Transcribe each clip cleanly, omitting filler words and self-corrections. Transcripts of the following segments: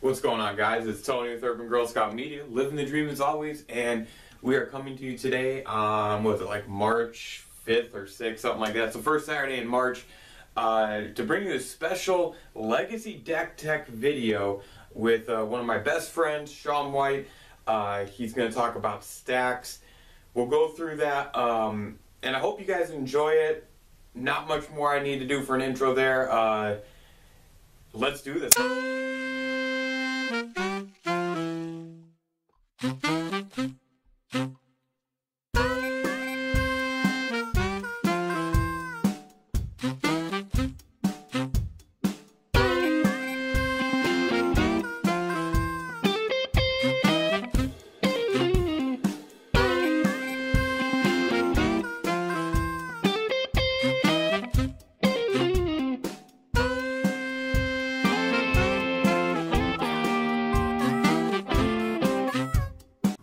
What's going on, guys? It's Tony with Urban Girl Scout Media, living the dream as always, and we are coming to you today on, what was it, like March 5th or 6th, something like that. It's the first Saturday in March, to bring you a special Legacy Deck Tech video with one of my best friends, Sean White. He's going to talk about Stax. We'll go through that, and I hope you guys enjoy it. Not much more I need to do for an intro there. Let's do this.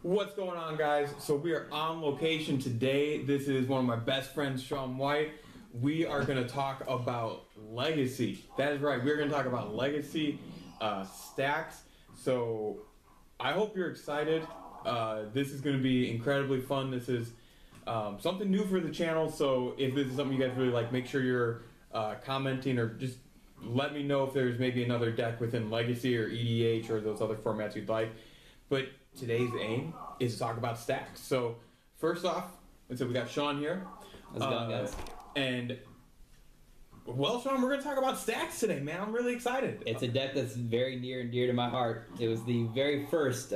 What's going on, guys? So we are on location today. This is one of my best friends, Sean White. We are going to talk about Legacy. That is right. We're going to talk about Legacy Stax. So I hope you're excited. This is going to be incredibly fun. This is something new for the channel. So if this is something you guys really like, make sure you're commenting or just let me know if there's maybe another deck within Legacy or EDH or those other formats you'd like. But today's aim is to talk about Stax. So first off, we got Sean here. How's it going, guys? And well, Sean, we're going to talk about Stax today, man. I'm really excited. It's a deck that's very near and dear to my heart. It was the very first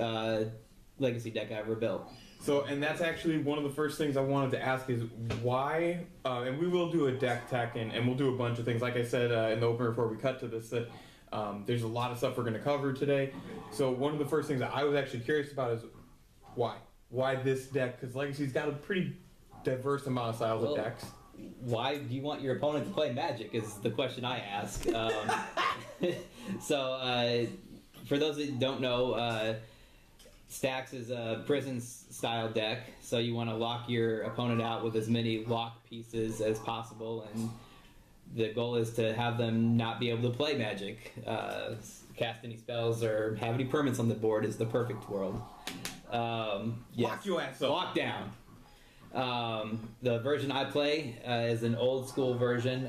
Legacy deck I ever built. So, and that's actually one of the first things I wanted to ask is why, and we will do a deck tech and we'll do a bunch of things. Like I said in the opener before we cut to this, that there's a lot of stuff we're going to cover today. So one of the first things that I was actually curious about is why? Why this deck? Because Legacy's got a pretty diverse amount of styles of decks. Why do you want your opponent to play Magic is the question I ask. So for those that don't know, Stax is a prison-style deck, so you want to lock your opponent out with as many lock pieces as possible, and the goal is to have them not be able to play Magic. Cast any spells or have any permanents on the board is the perfect world. Yes. Lock your ass up. Lock down. The version I play is an old school version,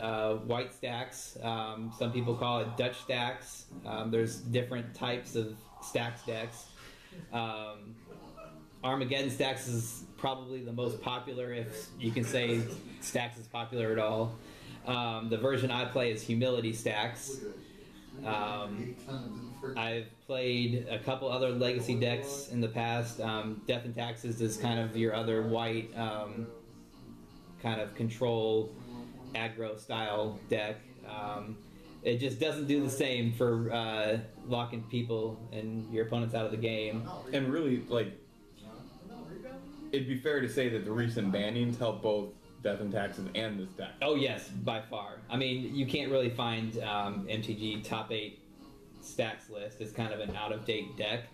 white Stax. Some people call it Dutch Stax. There's different types of Stax decks. Armageddon Stax is probably the most popular, if you can say Stax is popular at all. The version I play is Humility Stax. I've played a couple other Legacy decks in the past. Death and Taxes is kind of your other white kind of control aggro style deck. It just doesn't do the same for locking people and your opponents out of the game. And really, like, it'd be fair to say that the recent bannings help both Death and Taxes and this deck. Oh yes, by far. I mean, you can't really find MTG top 8 Stax list. It's kind of an out-of-date deck,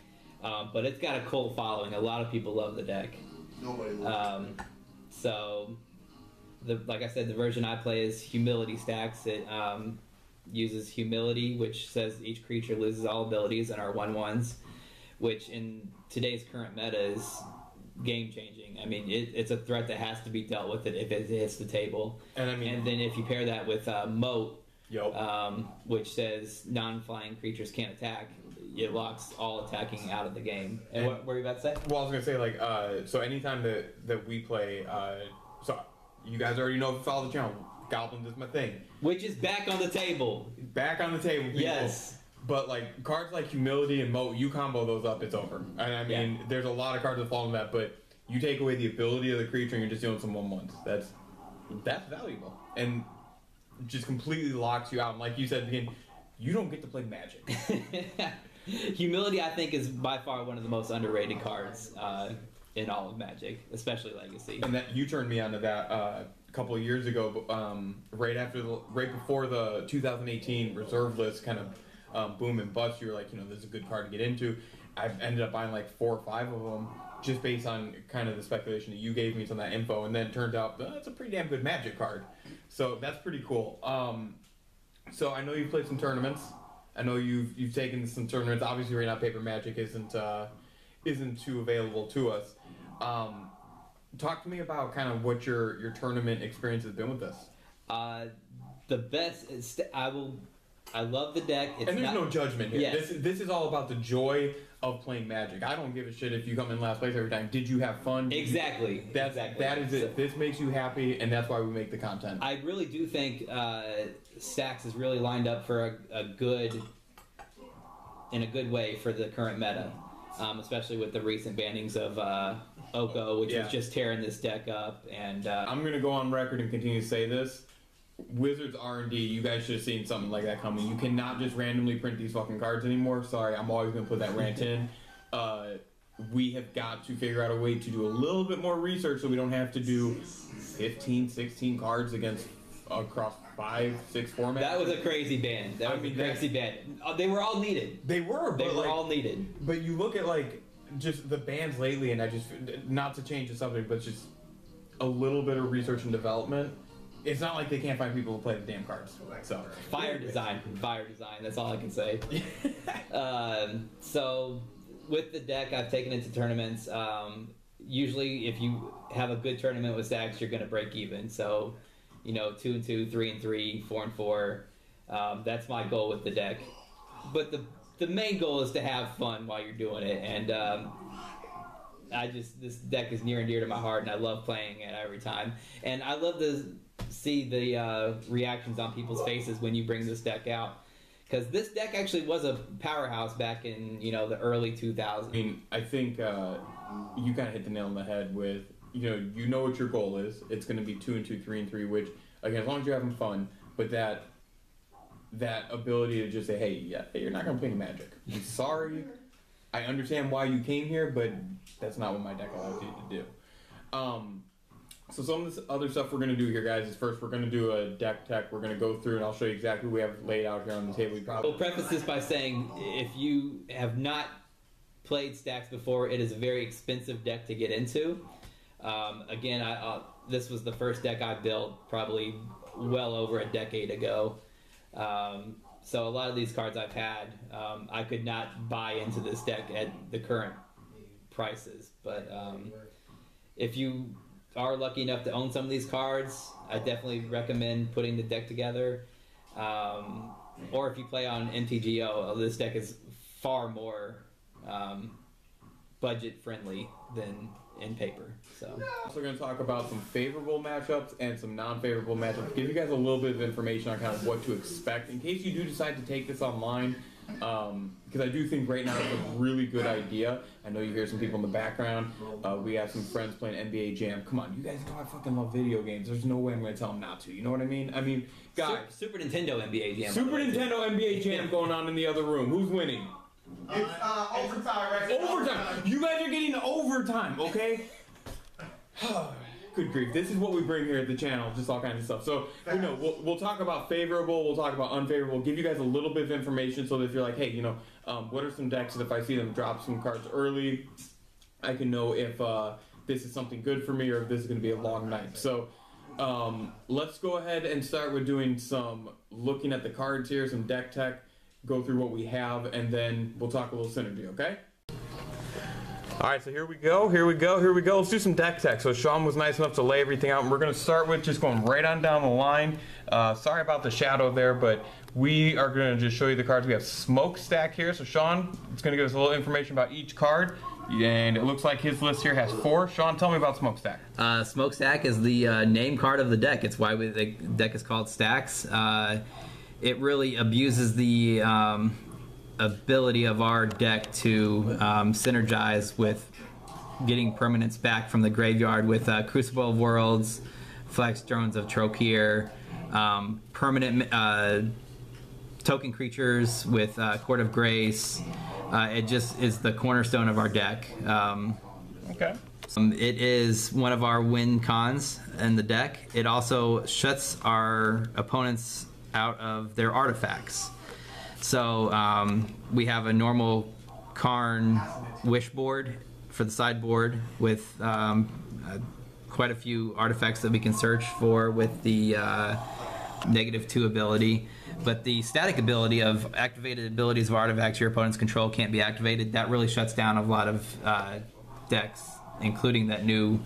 but it's got a cult following. A lot of people love the deck. Nobody loves it. So, like I said, the version I play is Humility Stax. It uses Humility, which says each creature loses all abilities and are 1/1s, which in today's current meta is game-changing. I mean, it's a threat that has to be dealt with if it hits the table. And I mean, and then if you pair that with Moat, which says non-flying creatures can't attack, it locks all attacking out of the game. And what were you about to say? Well, I was going to say, like, so anytime that we play, so you guys already know if you follow the channel, Goblins is my thing. Which is back on the table. Back on the table, people. Yes. But, like, cards like Humility and Moat, you combo those up, it's over. And I mean, there's a lot of cards that fall in that, but you take away the ability of the creature and you're just doing some 1/1s. That's valuable. And just completely locks you out. And like you said again, you don't get to play Magic. Humility, I think, is by far one of the most underrated cards in all of Magic, especially Legacy. And that you turned me onto that a couple of years ago, right before the 2018 reserve list kind of boom and bust. You were like, this is a good card to get into. I've ended up buying like 4 or 5 of them just based on kind of the speculation that you gave me, some of that info, and then it turned out that's a pretty damn good Magic card. So that's pretty cool. So I know you've played some tournaments. I know you've taken some tournaments. Obviously, right now, Paper Magic isn't too available to us. Talk to me about kind of what your tournament experience has been with this. The best is I love the deck. And there's no judgment here. Yes. This is all about the joy of playing Magic. I don't give a shit if you come in last place every time. Did you have fun? Exactly. That is it. This makes you happy, and that's why we make the content. I really do think Stax is really lined up for a good way for the current meta, especially with the recent bannings of Oko, which is just tearing this deck up. And I'm going to go on record and continue to say this. Wizards R&D, you guys should have seen something like that coming. You cannot just randomly print these fucking cards anymore. Sorry, I'm always going to put that rant in. We have got to figure out a way to do a little bit more research so we don't have to do 15, 16 cards across 5, 6 formats. That was a crazy ban. That was a crazy ban. They were all needed. They were all needed. But you look at just the bans lately, and I just, not to change the subject, but just a little bit of research and development. It's not like they can't find people to play the damn cards. So fire design. That's all I can say. So with the deck, I've taken it to tournaments. Usually, if you have a good tournament with Stax, you're going to break even. So, 2-2, 3-3, 4-4. That's my goal with the deck. But the main goal is to have fun while you're doing it. And this deck is near and dear to my heart, and I love playing it every time. And I love to see the reactions on people's faces when you bring this deck out, because this deck actually was a powerhouse back in the early 2000s. I mean, I think you kind of hit the nail on the head with you know what your goal is. It's going to be 2-2, 3-3, which again, as long as you're having fun, but that ability to just say, hey, you're not going to play any Magic. I'm sorry. I understand why you came here, but that's not what my deck allows you to do. So some of this other stuff we're going to do here, guys, is first we're going to do a deck tech. We're going to go through, and I'll show you exactly what we have laid out here on the table. We'll preface this by saying, if you have not played Stax before, it is a very expensive deck to get into. Again, this was the first deck I built probably well over a decade ago. So a lot of these cards I've had, I could not buy into this deck at the current prices. But if you are lucky enough to own some of these cards, I definitely recommend putting the deck together. Or if you play on MTGO, this deck is far more budget friendly than in paper. So we're going to talk about some favorable matchups and some non-favorable matchups. Give you guys a little bit of information on kind of what to expect in case you do decide to take this online. Because I do think right now it's a really good idea. I know you hear some people in the background. We have some friends playing NBA Jam. Come on, you guys know I fucking love video games. There's no way I'm going to tell them not to. You know what I mean? I mean, guys. Super Nintendo NBA Jam. Super Nintendo NBA Jam going on in the other room. Who's winning? It's overtime right now. Overtime. You guys are getting overtime, okay? Good grief. This is what we bring here at the channel, just all kinds of stuff. So, we'll talk about favorable, we'll talk about unfavorable, give you guys a little bit of information so that if you're like, hey, what are some decks that if I see them drop some cards early, I can know if this is something good for me or if this is going to be a long night. So, let's go ahead and start with doing some looking at the cards here, some deck tech, go through what we have, and then we'll talk a little synergy, okay? Alright, so here we go. Let's do some deck tech. So Sean was nice enough to lay everything out, and we're going to start with just going right on down the line. Sorry about the shadow there, but we are going to just show you the cards. We have Smokestack here. So Sean is going to give us a little information about each card, and it looks like his list here has 4. Sean, tell me about Smokestack. Smokestack is the name card of the deck. It's why the deck is called Stax. It really abuses the ability of our deck to synergize with getting permanents back from the graveyard with Crucible of Worlds, Flex Drones of Trokir, permanent token creatures with Court of Grace. It just is the cornerstone of our deck. Okay. It is one of our win cons in the deck. It also shuts our opponents out of their artifacts. So we have a normal Karn wish board for the sideboard with quite a few artifacts that we can search for with the -2 ability, but the static ability of activated abilities of artifacts your opponent's control can't be activated. That really shuts down a lot of decks, including that new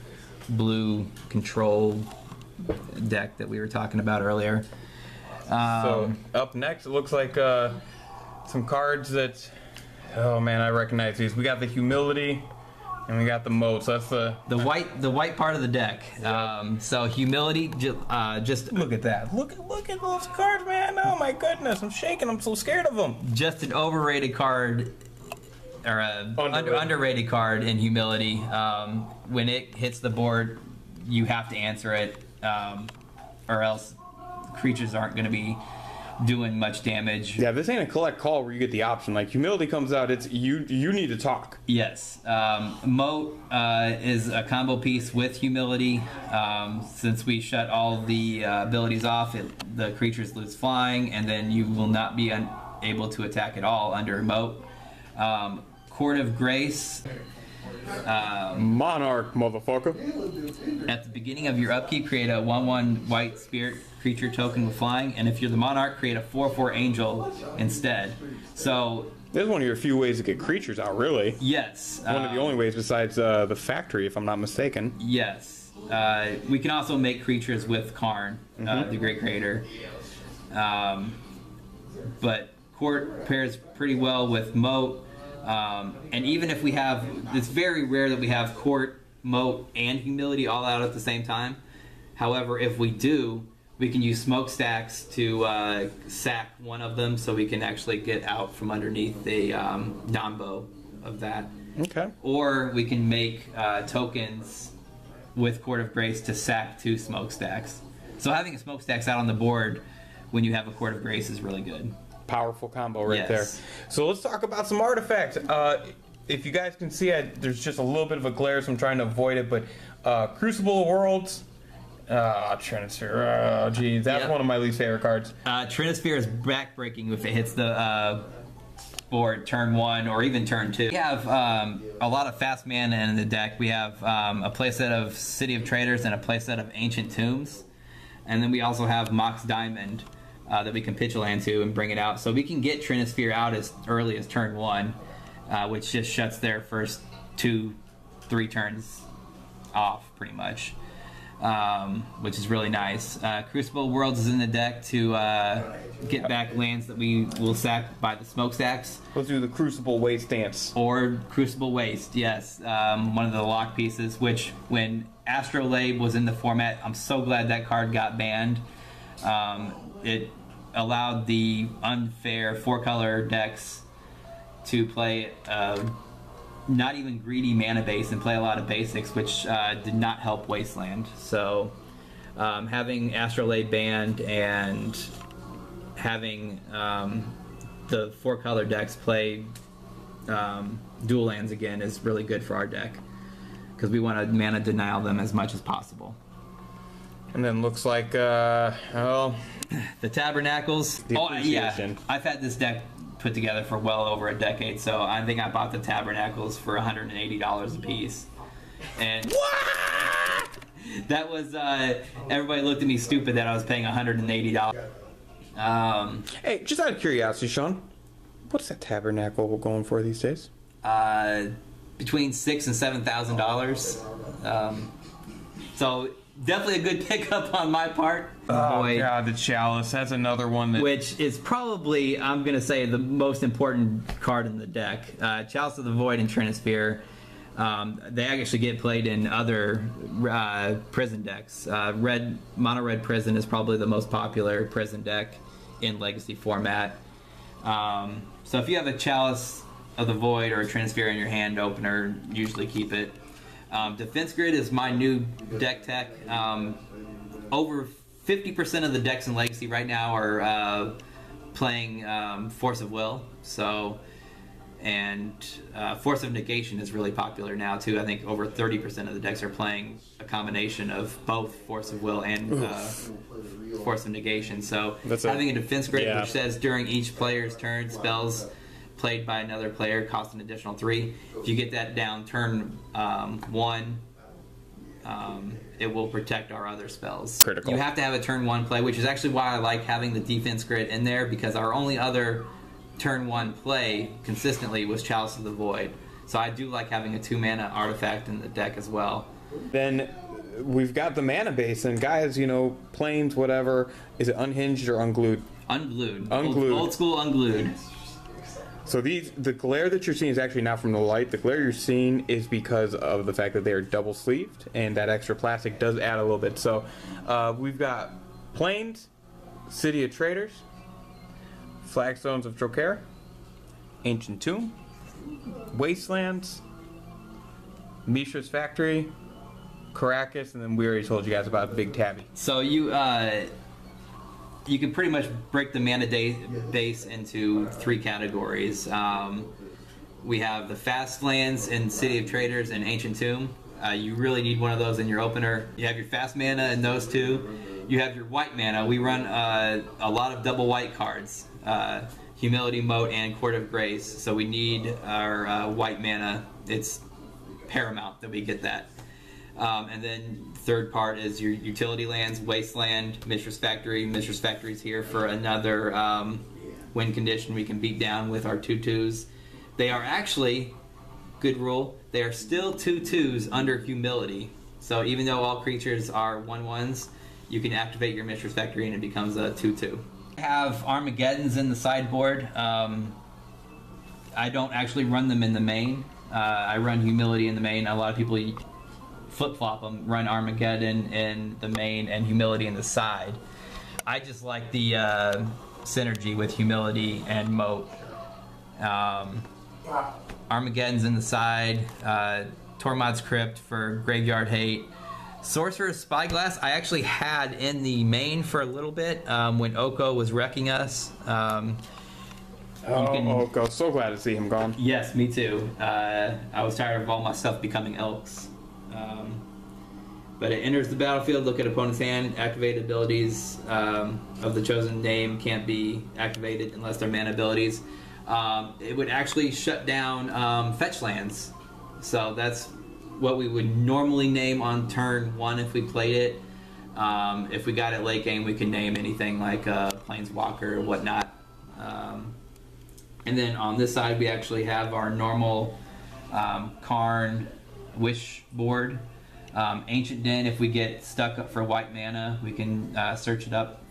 blue control deck that we were talking about earlier. So up next, it looks like some cards that, oh man, I recognize these. We got the Humility, and we got the Moat. So that's the white part of the deck. So Humility, just look at that. Look at those cards, man. Oh my goodness, I'm shaking. I'm so scared of them. Just an overrated card, or a underrated card in Humility. When it hits the board, you have to answer it, or else creatures aren't going to be doing much damage. Yeah, this ain't a collect call where you get the option. Like Humility comes out, it's you need to talk. Yes. Moat is a combo piece with Humility. Since we shut all the abilities off, the creatures lose flying, and then you will not be able to attack at all under Moat. Court of Grace. Monarch, motherfucker. At the beginning of your upkeep, create a 1/1 white spirit creature token with flying, and if you're the Monarch, create a 4/4 angel instead. So this is one of your few ways to get creatures out, really. Yes. One of the only ways besides the factory, if I'm not mistaken. Yes. We can also make creatures with Karn, the Great Creator. But Court pairs pretty well with Moat. And even if we have, it's very rare that we have Court, Moat, and Humility all out at the same time. However, if we do, we can use Smokestacks to sack one of them so we can actually get out from underneath the Dombo of that. Okay. Or we can make tokens with Court of Grace to sack 2 Smokestacks. So having a Smokestacks out on the board when you have a Court of Grace is really good. Powerful combo right there. Yes. So let's talk about some artifacts. If you guys can see, there's just a little bit of a glare, so I'm trying to avoid it. But Crucible of Worlds, Trinisphere. Oh, geez, that's one of my least favorite cards. Trinisphere is backbreaking if it hits the board turn 1 or even turn 2. We have a lot of fast mana in the deck. We have a playset of City of Traders and a playset of Ancient Tombs. And then we also have Mox Diamond. That we can pitch a land to and bring it out. So we can get Trinisphere out as early as turn 1, which just shuts their first 2-3 turns off, pretty much, which is really nice. Crucible Worlds is in the deck to get back lands that we will sack by the Smokestacks. Let's do the Crucible Waste dance. Or Crucible Waste, yes. One of the lock pieces, which when Astrolabe was in the format, I'm so glad that card got banned. It allowed the unfair 4-color decks to play not even greedy mana base and play a lot of basics, which did not help Wasteland. So having Astrolabe banned and having the 4-color decks play dual lands again is really good for our deck, because we want to mana denial them as much as possible. And then looks like, well, the Tabernacles. Oh yeah, I've had this deck put together for well over a decade, so I think I bought the Tabernacles for $180 a piece. And what? That was everybody looked at me stupid that I was paying $180. Hey, just out of curiosity, Sean, what's that Tabernacle going for these days? Between $6,000 and $7,000. So definitely a good pickup on my part. Oh boy. God, the Chalice. That's another one that... Which is probably, I'm going to say, the most important card in the deck. Chalice of the Void and Trinisphere. They actually get played in other prison decks. Mono Red Prison is probably the most popular prison deck in Legacy format. So if you have a Chalice of the Void or a Trinisphere in your hand opener, usually keep it. Defense Grid is my new deck tech. Over 50% of the decks in Legacy right now are playing Force of Will. So, and Force of Negation is really popular now too. I think over 30% of the decks are playing a combination of both Force of Will and Force of Negation. So having a Defense Grid which says during each player's turn, spells played by another player cost an additional 3. If you get that down turn 1 it will protect our other spells. Critical. You have to have a turn 1 play, which is actually why I like having the defense grid in there, because our only other turn 1 play consistently was Chalice of the Void. So I do like having a 2-mana artifact in the deck as well. Then we've got the mana base, and guys, you know, planes, whatever. Is it unhinged or unglued? Unglued. Unglued. Old school unglued. So the glare that you're seeing is actually not from the light. The glare you're seeing is because of the fact that they are double sleeved, and that extra plastic does add a little bit. So we've got Plains, City of Traders, Flagstones of Trocaire, Ancient Tomb, Wastelands, Mishra's Factory, Caracas, and then we already told you guys about Big Tabby. So you can pretty much break the mana base into 3 categories. We have the fast lands in City of Traders and Ancient Tomb. You really need one of those in your opener. You have your fast mana in those 2. You have your white mana. We run a lot of double white cards. Humility, Moat, and Court of Grace. So we need our white mana. It's paramount that we get that. And then third part is your utility lands, Wasteland, Mishra's Factory. Mishra's Factory's here for another win condition we can beat down with our 2/2s. They are actually, good rule, they are still 2/2s under Humility. So even though all creatures are 1/1s, you can activate your Mishra's Factory and it becomes a 2/2. I have Armageddons in the sideboard. I don't actually run them in the main. I run Humility in the main. A lot of people flip-flop them, run Armageddon in the main and Humility in the side. I just like the synergy with Humility and Moat. Armageddon's in the side, Tormod's Crypt for Graveyard Hate. Sorcerer's Spyglass I actually had in the main for a little bit when Oko was wrecking us. Oko, so glad to see him gone. Yes, me too. I was tired of all my stuff becoming Elks. But it enters the battlefield, look at opponent's hand, activate abilities of the chosen name can't be activated unless they're mana abilities. It would actually shut down fetch lands. So that's what we would normally name on turn 1 if we played it. If we got it late game, we could name anything like Planeswalker or whatnot. And then on this side, we actually have our normal Karn Wish board. Ancient Den, if we get stuck up for white mana, we can search it up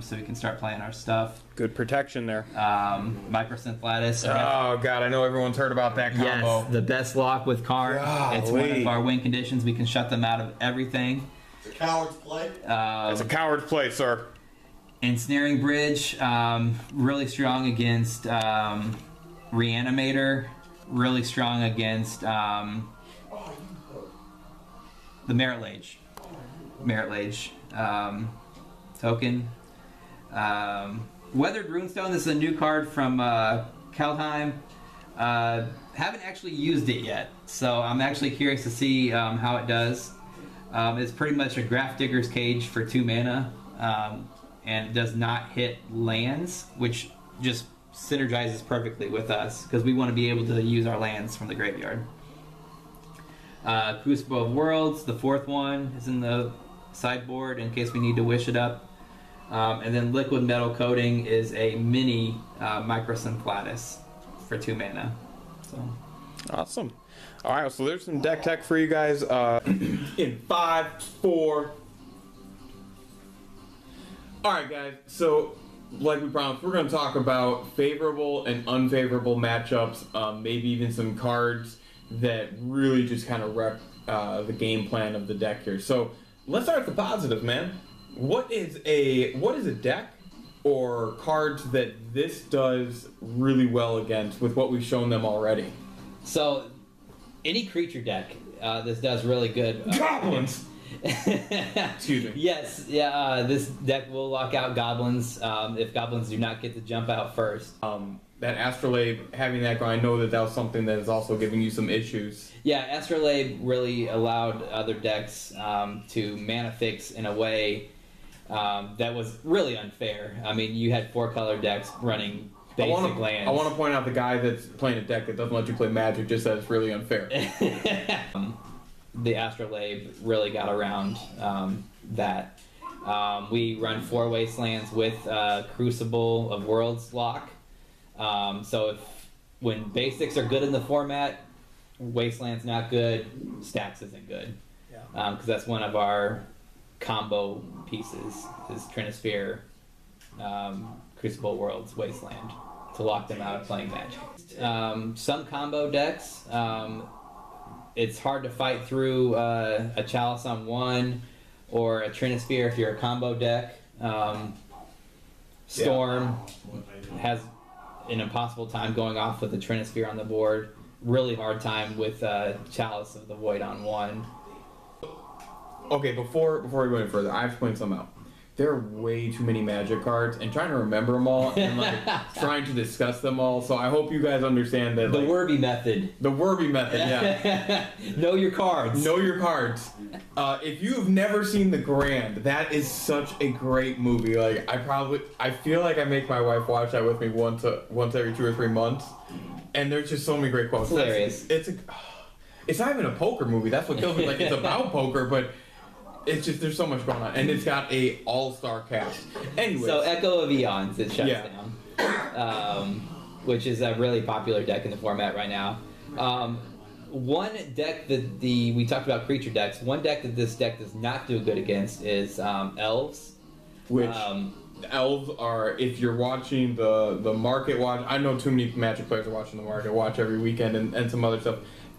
so we can start playing our stuff. Good protection there. Microsynth Lattice. Oh, God, I know everyone's heard about that combo. Yes, the best lock with Karn. Golly. It's one of our win conditions. We can shut them out of everything. It's a coward's play. It's a coward's play, sir. Ensnaring Bridge, really strong against Reanimator. Really strong against the Merit Lage. Token. Weathered Runestone, this is a new card from Kaldheim. Haven't actually used it yet, so I'm actually curious to see how it does. It's pretty much a Graph Digger's Cage for 2 mana, and it does not hit lands, which just synergizes perfectly with us, because we want to be able to use our lands from the graveyard. Crucible of Worlds, the 4th one, is in the sideboard in case we need to wish it up. And then Liquid Metal Coating is a mini Microsynth Lattice for 2 mana. So. Awesome. All right, so there's some deck tech for you guys in 5, 4. All right, guys. So, like we promised, we're going to talk about favorable and unfavorable matchups, maybe even some cards that really just kind of wreck the game plan of the deck here. So, let's start with the positive, man. What is a deck or cards that this does really well against with what we've shown them already? So, any creature deck, this does really good. Goblins! Excuse me. Yes, yeah, this deck will lock out goblins if goblins do not get the jump out first. That Astrolabe, having that go, I know that was something that is also giving you some issues. Yeah, Astrolabe really allowed other decks to mana fix in a way that was really unfair. I mean, you had 4-color decks running basic lands. I want to point out the guy that's playing a deck that doesn't let you play Magic just said it's really unfair. the Astrolabe really got around that. We run 4 Wastelands with Crucible of Worlds lock. So when basics are good in the format, Wasteland's not good, Stax isn't good. Because that's one of our combo pieces, is Trinisphere, Crucible Worlds, Wasteland, to lock them out of playing Magic. Some combo decks, it's hard to fight through a Chalice on 1 or a Trinisphere if you're a combo deck. Storm has an impossible time going off with the Trinisphere on the board. Really hard time with Chalice of the Void on 1. Okay, before we go any further, I have to point something out. There are way too many Magic cards, and trying to remember them all, and like trying to discuss them all. So I hope you guys understand that. The like, Werby method. The Werby method, yeah. Know your cards. Know your cards. If you've never seen The Grand, that is such a great movie. Like I feel like I make my wife watch that with me once every 2 or 3 months, and there's just so many great quotes. It's hilarious. It's not even a poker movie. That's what kills me. Like it's about poker, but. It's just, there's so much going on, and it's got a all-star cast. Anyway, so Echo of Eons, it shuts down, which is a really popular deck in the format right now. One deck that we talked about creature decks. One deck that this deck does not do good against is Elves. Which Elves are, if you're watching the market watch, I know too many Magic players are watching the market watch every weekend and some other stuff.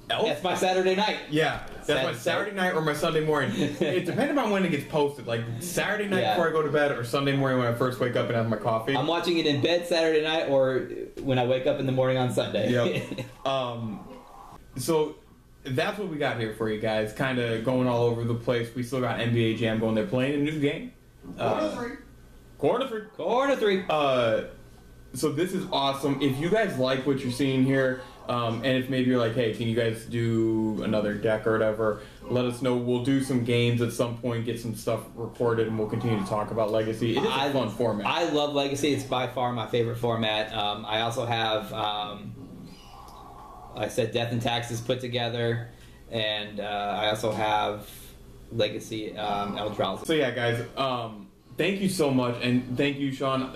Elf? That's my Saturday night. Yeah, that's my Saturday night or my Sunday morning. It depends on when it gets posted. Like Saturday night before I go to bed, or Sunday morning when I first wake up and have my coffee. I'm watching it in bed Saturday night, or when I wake up in the morning on Sunday. Yep. So that's what we got here for you guys. Kind of going all over the place. We still got NBA Jam going. They're playing a new game. Corner three. So this is awesome. If you guys like what you're seeing here. And if maybe you're like, hey, can you guys do another deck or whatever, let us know. We'll do some games at some point, get some stuff recorded, and we'll continue to talk about Legacy. It is a fun format. I love Legacy. It's by far my favorite format. I also have, like I said, Death and Taxes put together, and I also have Legacy Eldrazi. So yeah, guys, thank you so much, and thank you, Sean.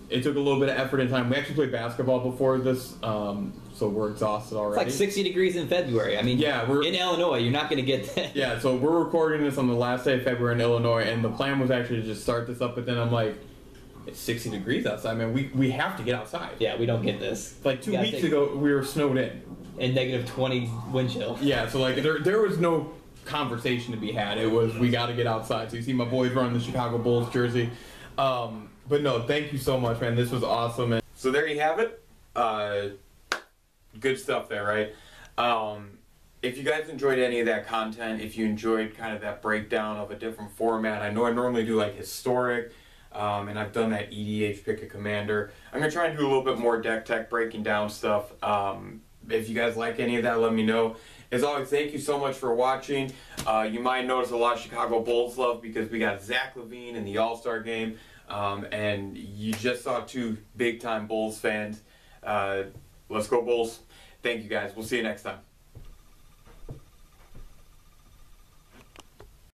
It took a little bit of effort and time. We actually played basketball before this, so we're exhausted already. It's like 60 degrees in February. I mean, we're in Illinois. You're not going to get that. Yeah, so we're recording this on the last day of February in Illinois, and the plan was actually to just start this up, but then I'm like, it's 60 degrees outside, man. We have to get outside. Yeah, we don't get this. Like 2 weeks ago, we were snowed in. And negative 20 wind chill. Yeah, so like there was no conversation to be had. It was, we got to get outside. So you see my boys running the Chicago Bulls jersey. But no, thank you so much, man. This was awesome. And so there you have it. Good stuff there, right? If you guys enjoyed any of that content, if you enjoyed kind of that breakdown of a different format, I know I normally do like historic, and I've done that EDH pick a commander. I'm going to try and do a little bit more deck tech breaking down stuff. If you guys like any of that, let me know. As always, thank you so much for watching. You might notice a lot of Chicago Bulls love because we got Zach LaVine in the All-Star game, and you just saw 2 big-time Bulls fans. Let's go Bulls. Thank you guys. We'll see you next time.